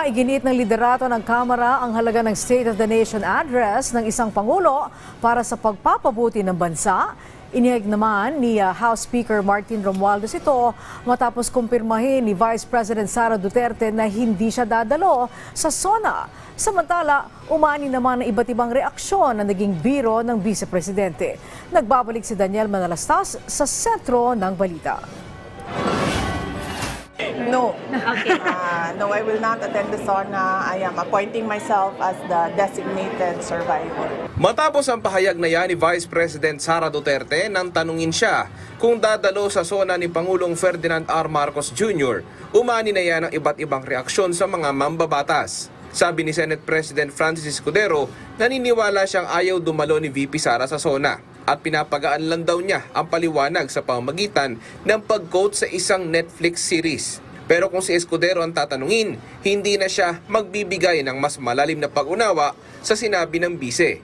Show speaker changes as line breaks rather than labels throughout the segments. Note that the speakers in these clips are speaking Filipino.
Iginit ng liderato ng Kamara ang halaga ng State of the Nation Address ng isang Pangulo para sa pagpapabuti ng bansa. Inihayag naman ni House Speaker Martin Romualdez ito matapos kumpirmahin ni Vice President Sara Duterte na hindi siya dadalo sa SONA. Samantala, umani naman ng iba't ibang reaksyon na naging biro ng Vice Presidente. Nagbabalik si Daniel Manalastas sa sentro ng balita.
No.
Okay.
No, I will not attend the SONA. I am appointing myself as the designated survivor.
Matapos ang pahayag na yan ni Vice President Sara Duterte nang tanungin siya kung dadalo sa SONA ni Pangulong Ferdinand R. Marcos Jr., umani na yan ang iba't ibang reaksyon sa mga mambabatas. Sabi ni Senate President Francis Escudero, naniniwala siyang ayaw dumalo ni VP Sara sa SONA at pinapagaan lang daw niya ang paliwanag sa pamamagitan ng pag-quote sa isang Netflix series. Pero kung si Escudero ang tatanungin, hindi na siya magbibigay ng mas malalim na pag-unawa sa sinabi ng bise.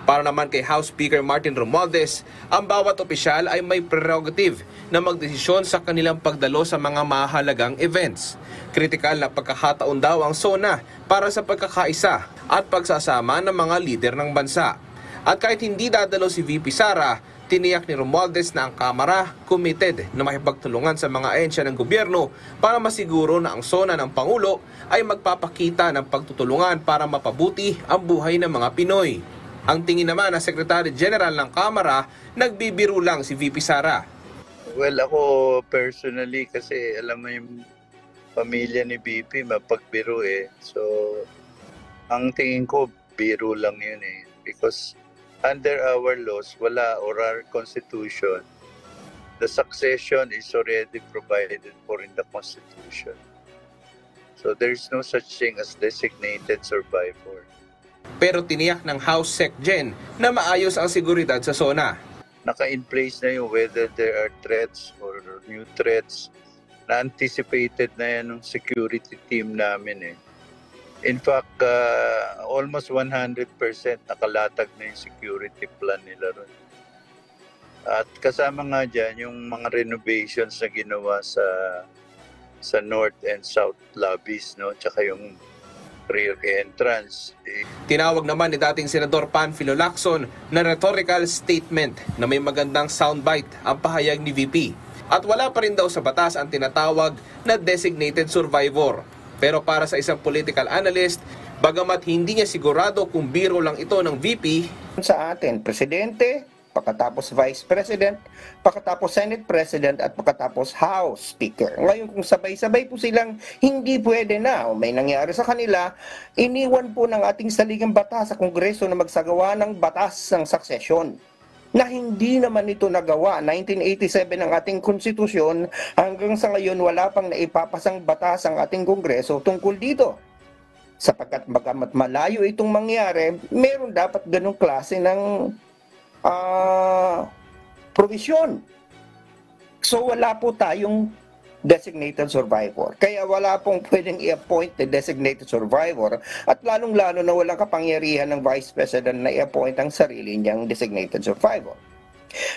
Para naman kay House Speaker Martin Romualdez, ang bawat opisyal ay may prerogative na magdesisyon sa kanilang pagdalo sa mga mahalagang events. Kritikal na pagkakataon daw ang SONA para sa pagkakaisa at pagsasama ng mga lider ng bansa. At kahit hindi dadalo si VP Sara, tiniyak ni Romualdez na ang Kamara committed na makipagtulungan sa mga ahensya ng gobyerno para masiguro na ang SONA ng Pangulo ay magpapakita ng pagtutulungan para mapabuti ang buhay ng mga Pinoy. Ang tingin naman ng Secretary General ng Kamara, nagbibiro lang si VP Sara.
Well, ako personally kasi alam mo yung pamilya ni VP mapagbiro eh. So, ang tingin ko biro lang yun eh. Because under our laws, wala or our constitution, the succession is already provided for in the constitution. So there's no such thing as designated survivor.
Pero tiniyak ng House Sec Gen na maayos ang seguridad sa SONA.
Naka-in place na yung whether there are threats or new threats na anticipated na yan ng security team namin eh. In fact, almost 100% nakalatag na yung security plan nila ron. At kasama nga dyan yung mga renovations na ginawa sa north and south lobbies, no? Tsaka yung rear entrance.
Tinawag naman ni dating Senador Panfilo Lacson na rhetorical statement na may magandang soundbite ang pahayag ni VP. At wala pa rin daw sa batas ang tinatawag na designated survivor. Pero para sa isang political analyst, bagamat hindi niya sigurado kung biro lang ito ng VP,
sa atin, Presidente, pagkatapos Vice President, pagkatapos Senate President at pagkatapos House Speaker. Ngayon kung sabay-sabay po silang hindi pwede na o may nangyari sa kanila, iniwan po ng ating saligang batas sa Kongreso na magsagawa ng batas ng succession. Na hindi naman ito nagawa. 1987 ang ating konstitusyon, hanggang sa ngayon wala pang naipapasang batas ang ating Kongreso tungkol dito. Sapagkat bagamat malayo itong mangyari, meron dapat ganong klase ng provision. So wala po tayong designated survivor. Kaya wala pong pwedeng i-appoint the designated survivor at lalong-lalo na walang kapangyarihan ng Vice President na i-appoint ang sarili niyang designated survivor.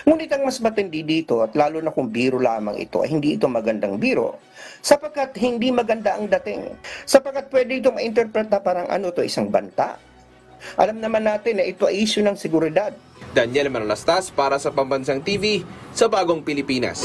Ngunit ang mas matindi dito at lalo na kung biro lamang ito ay hindi ito magandang biro sapagkat hindi maganda ang dating. Sapagkat pwede itong ma-interpret na parang isang banta. Alam naman natin na ito ay issue ng seguridad.
Daniel Manalastas para sa Pambansang TV sa Bagong Pilipinas.